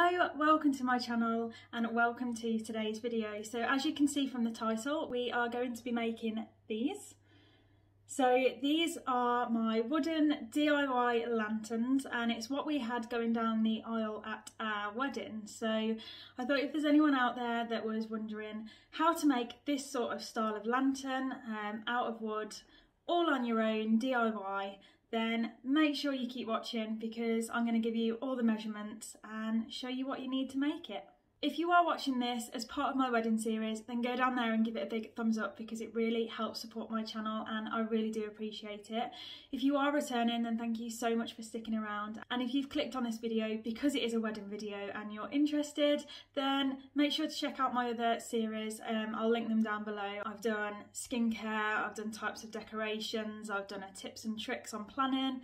Hello, welcome to my channel and welcome to today's video. So as you can see from the title, we are going to be making these. So these are my wooden DIY lanterns and it's what we had going down the aisle at our wedding. So I thought if there's anyone out there that was wondering how to make this sort of style of lantern out of wood, all on your own, DIY, then make sure you keep watching because I'm going to give you all the measurements and show you what you need to make it. If you are watching this as part of my wedding series, then go down there and give it a big thumbs up because it really helps support my channel and I really do appreciate it. If you are returning, then thank you so much for sticking around. And if you've clicked on this video because it is a wedding video and you're interested, then make sure to check out my other series. I'll link them down below. I've done skincare, I've done types of decorations, I've done a tips and tricks on planning.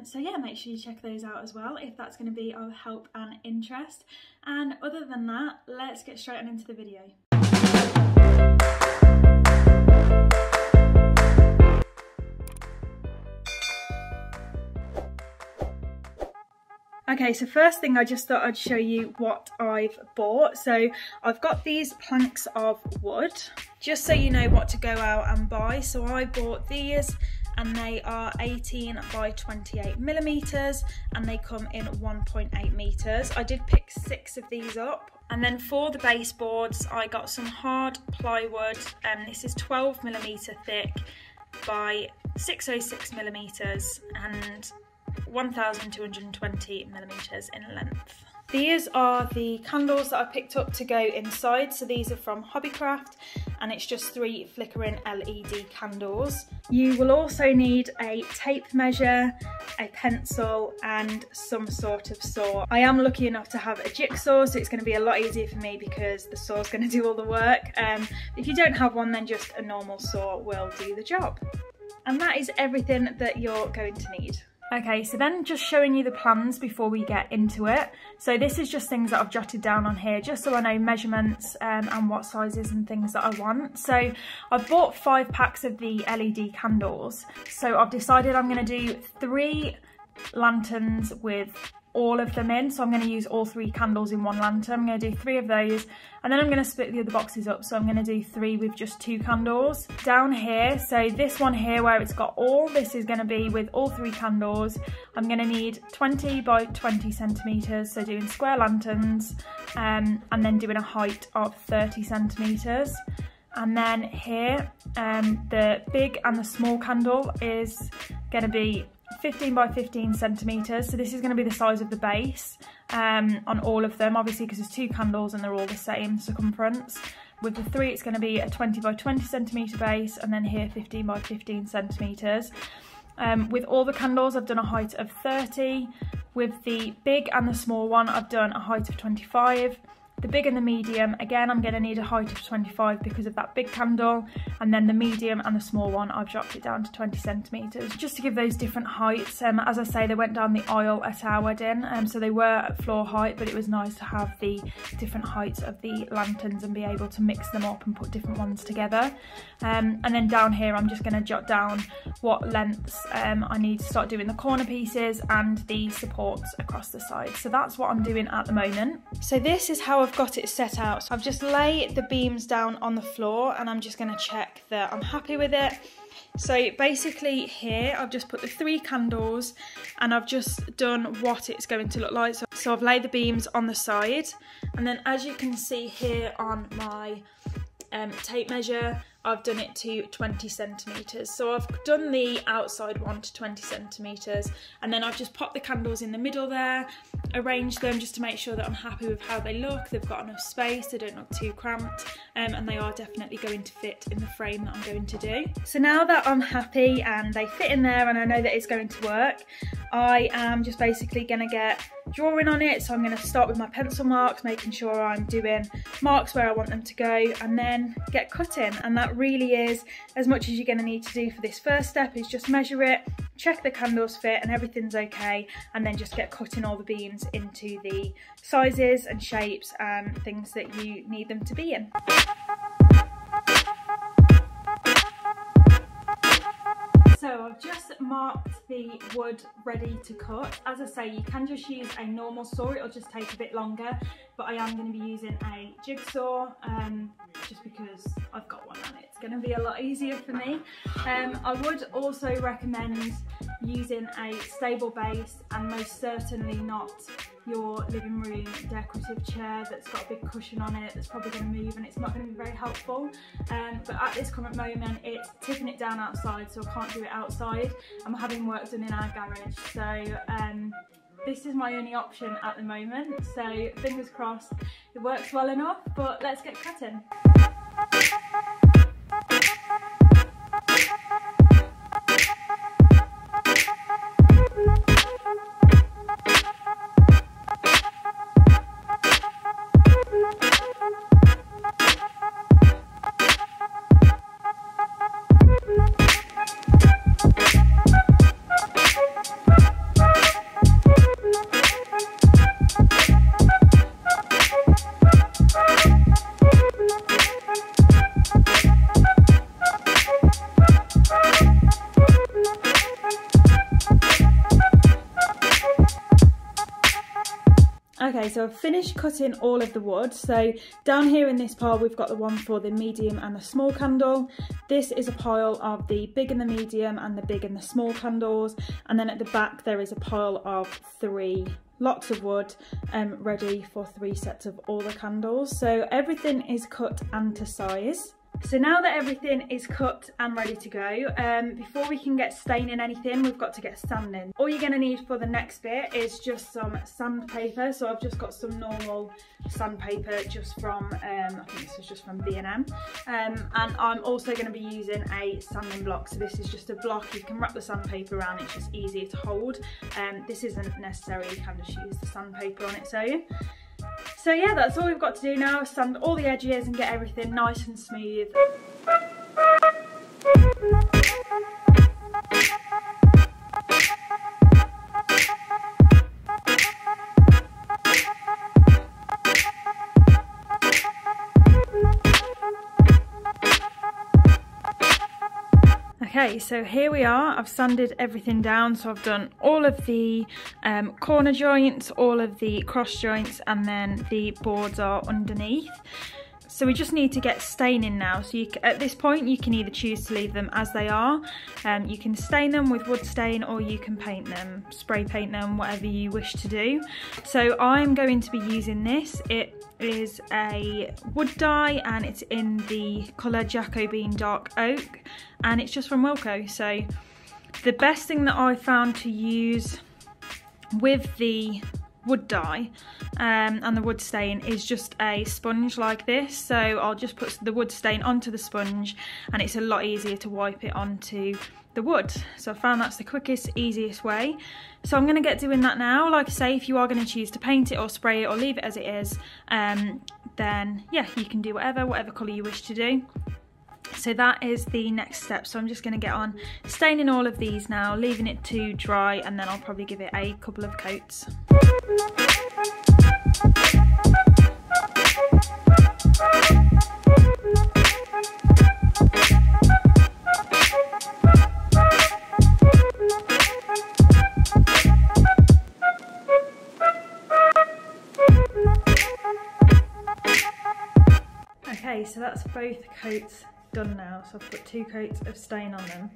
So yeah, make sure you check those out as well if that's going to be of help and interest. And other than that, let's get straight on into the video. Okay, so first thing I just thought I'd show you what I've bought. So I've got these planks of wood, just so you know what to go out and buy. So I bought these and they are 18 by 28 millimeters and they come in 1.8 meters. I did pick 6 of these up. And then for the baseboards, I got some hard plywood, and this is 12 millimeter thick by 606 millimeters and 1220 millimeters in length. These are the candles that I picked up to go inside. So these are from Hobbycraft and it's just 3 flickering LED candles. You will also need a tape measure, a pencil and some sort of saw. I am lucky enough to have a jigsaw, so it's going to be a lot easier for me because the saw is going to do all the work. If you don't have one, then just a normal saw will do the job. And that is everything that you're going to need. Okay, so then just showing you the plans before we get into it. So this is just things that I've jotted down on here, just so I know measurements and what sizes and things that I want. So I've bought 5 packs of the LED candles. So I've decided I'm going to do 3 lanterns with all of them in. So I'm going to use all 3 candles in one lantern. I'm going to do 3 of those and then I'm going to split the other boxes up. So I'm going to do 3 with just 2 candles. Down here, so this one here where it's got all, this is going to be with all 3 candles. I'm going to need 20 by 20 centimeters, so doing square lanterns and then doing a height of 30 centimeters. And then here, the big and the small candle is going to be 15 by 15 centimeters, so this is going to be the size of the base on all of them, obviously because there's 2 candles and they're all the same circumference. With the 3 it's going to be a 20 by 20 centimeter base, and then here 15 by 15 centimeters. With all the candles I've done a height of 30. With the big and the small one I've done a height of 25. The big and the medium, again, I'm going to need a height of 25 because of that big candle. And then the medium and the small one, I've dropped it down to 20 centimetres, just to give those different heights. As I say, they went down the aisle at our wedding, so they were at floor height, but it was nice to have the different heights of the lanterns and be able to mix them up and put different ones together. And then down here, I'm just going to jot down what lengths I need to start doing the corner pieces and the supports across the side. So that's what I'm doing at the moment. So this is how I've got it set out. So I've just laid the beams down on the floor and I'm just going to check that I'm happy with it. So basically here I've just put the 3 candles and I've just done what it's going to look like. So I've laid the beams on the side, and then as you can see here on my tape measure, I've done it to 20 centimeters. So I've done the outside one to 20 centimeters, and then I've just popped the candles in the middle there, arranged them just to make sure that I'm happy with how they look. They've got enough space, they don't look too cramped, and they are definitely going to fit in the frame that I'm going to do. So now that I'm happy and they fit in there and I know that it's going to work, I am just basically going to get drawing on it. So I'm going to start with my pencil marks, making sure I'm doing marks where I want them to go, and then get cutting. And that really is as much as you're going to need to do for this first step, is just measure it, check the candles fit and everything's okay, and then just get cutting all the beams into the sizes and shapes and things that you need them to be in. So I've just marked the wood ready to cut. As I say, you can just use a normal saw, it'll just take a bit longer, but I am going to be using a jigsaw just because I've got one and it's going to be a lot easier for me. I would also recommend using a stable base, and most certainly not your living room decorative chair that's got a big cushion on it that's probably going to move and it's not going to be very helpful. But at this current moment it's tipping it down outside, so I can't do it outside. I'm having work done in our garage, so this is my only option at the moment, so fingers crossed it works well enough, but let's get cutting. Okay, so I've finished cutting all of the wood. So down here in this pile we've got the one for the medium and the small candle. This is a pile of the big and the medium and the big and the small candles, and then at the back there is a pile of 3 lots of wood ready for 3 sets of all the candles. So everything is cut and to size. So now that everything is cut and ready to go, before we can get staining anything, we've got to get sanding. All you're going to need for the next bit is just some sandpaper. So I've just got some normal sandpaper just from, I think this is just from B&M. And I'm also going to be using a sanding block. So this is just a block, you can wrap the sandpaper around, it's just easier to hold. This isn't necessary, you can just use the sandpaper on its own. So yeah, that's all we've got to do now, sand all the edges and get everything nice and smooth. Okay, so here we are, I've sanded everything down, so I've done all of the corner joints, all of the cross joints, and then the boards are underneath. So we just need to get staining now. So at this point you can either choose to leave them as they are, you can stain them with wood stain, or you can paint them, spray paint them, whatever you wish to do. So I'm going to be using this. It is a wood dye and it's in the colour Jacobean Dark Oak, and it's just from Wilko. So the best thing that I found to use with the wood dye and the wood stain is just a sponge like this. So I'll just put the wood stain onto the sponge and it's a lot easier to wipe it onto the wood. So I found that's the quickest, easiest way. So I'm going to get doing that now. Like I say, if you are going to choose to paint it or spray it or leave it as it is, then yeah, you can do whatever colour you wish to do. So that is the next step. So I'm just going to get on staining all of these now, leaving it to dry, and then I'll probably give it a couple of coats. Okay, so that's both coats done now. So I've put 2 coats of stain on them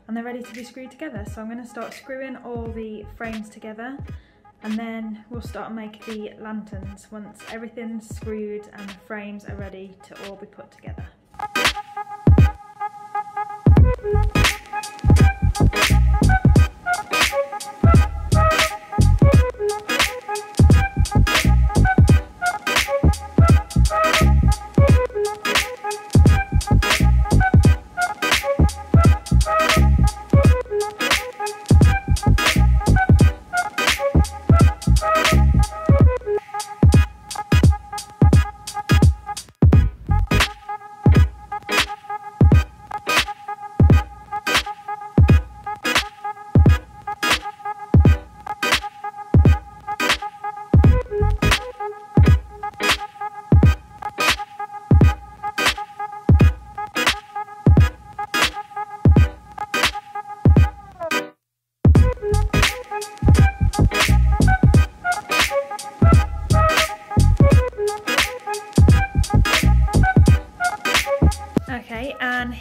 and they're ready to be screwed together. So I'm going to start screwing all the frames together, and then we'll start making the lanterns once everything's screwed and the frames are ready to all be put together.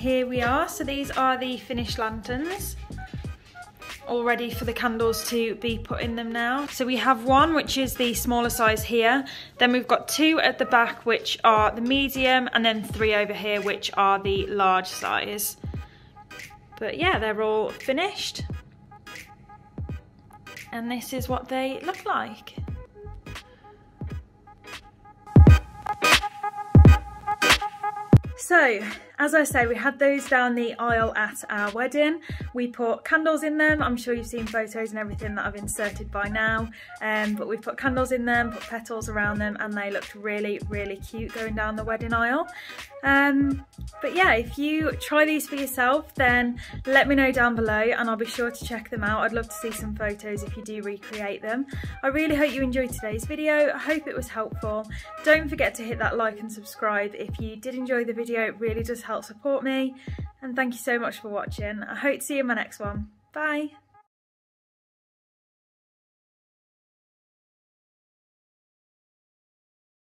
here we are. So these are the finished lanterns, all ready for the candles to be put in them now. So we have one which is the smaller size here, then we've got two at the back which are the medium, and then three over here which are the large size. But yeah, they're all finished, and this is what they look like. So, as I say, we had those down the aisle at our wedding. We put candles in them. I'm sure you've seen photos and everything that I've inserted by now. But we've put candles in them, put petals around them, and they looked really, really cute going down the wedding aisle. But yeah, if you try these for yourself, then let me know down below and I'll be sure to check them out. I'd love to see some photos if you do recreate them. I really hope you enjoyed today's video. I hope it was helpful. Don't forget to hit that like and subscribe if you did enjoy the video. It really does help support me. And thank you so much for watching. I hope to see you in my next one. Bye.